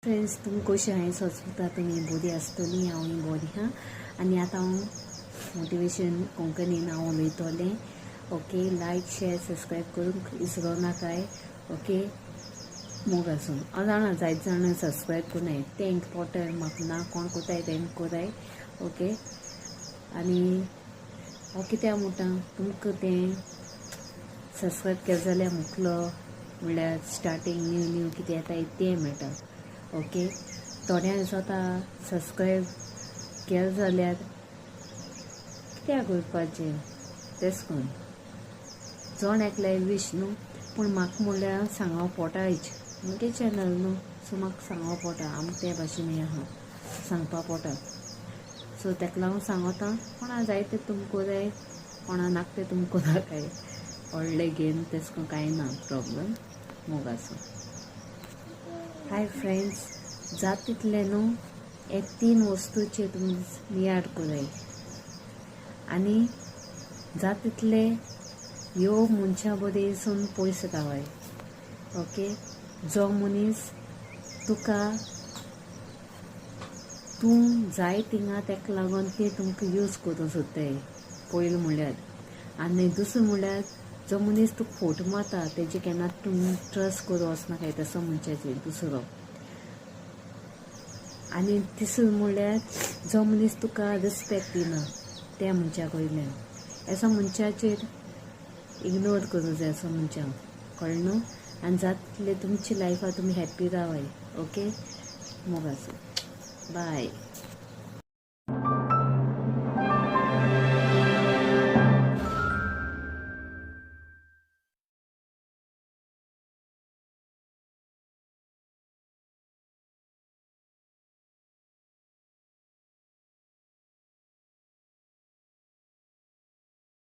friends तुमी कशी हांवें सोचता तुमी बरी आसतली हांवूय बरी हां आनी आतां हांव मोटिवेशन कोंकणीन हांव उलयतलें ओके लायक शेअर सबस्क्रायब करूंक विसरो नाकाय ओके मोग आसून हांव जाणा जायत जाणां सबस्क्रायब कोनाय तें इम्पॉर्टंट म्हाका ना कोण कोताय तें कोराय ओके आनी हांव कित्याक म्हणटा तुमकां तें सबस्क्रायब केलें जाल्यार मुखलो म्हणल्यार स्टार्टींग न्यू कितें येताय तें मेळटा ओके थोड्यांक जाता सबस्क्रायब केलें जाल्यार कित्याक करपाचें तेच करून जोण एकल्यार विश न्हू पूण म्हाका म्हणल्यार सांगप पोटायच म्हगे चॅनल न्हू सो म्हाका सांगप पोटा आमकां ते भाशेन हें आहा सांगपा पोटा सो तेका लागून सांगता कोणा जाय तें तुमकां जाय कोणा नाका तें तुमकां नाकाय व्हडलें घेवन तेश कोन्न कांय ना प्रॉब्लम मोग आसूं हाय फ्रेंड्स जाता तितलें न्हू हे 3 वस्तूचेर तुमी याद कोराय आनी जाता तितलें ह्यो मनशा बरेसून पयस रावाय ओके जो मनीस तुका तूं जाय थिंगा तेका लागून ती तुमकां यूज करूं सोदताय पयलीं म्हणल्यार आनी दुसरें म्हणल्यार जो मनीस तुका फोटो मारता तेजे केन्ना तुमी ट्रस्ट करूं वचनाकाय तसो मनशाचेर दुसरो आनी तिसरो म्हणल्यार जो मनीस तुका रिस्पेक्ट दिना त्या मनशा वयल्यान असो मनशाचेर इग्नोर करूं जाय असो मनशाक कळ्ळें न्हू आनी जाता तितलें तुमची लायफा तुमी हॅप्पी रावाय ओके मोग आसूं बाय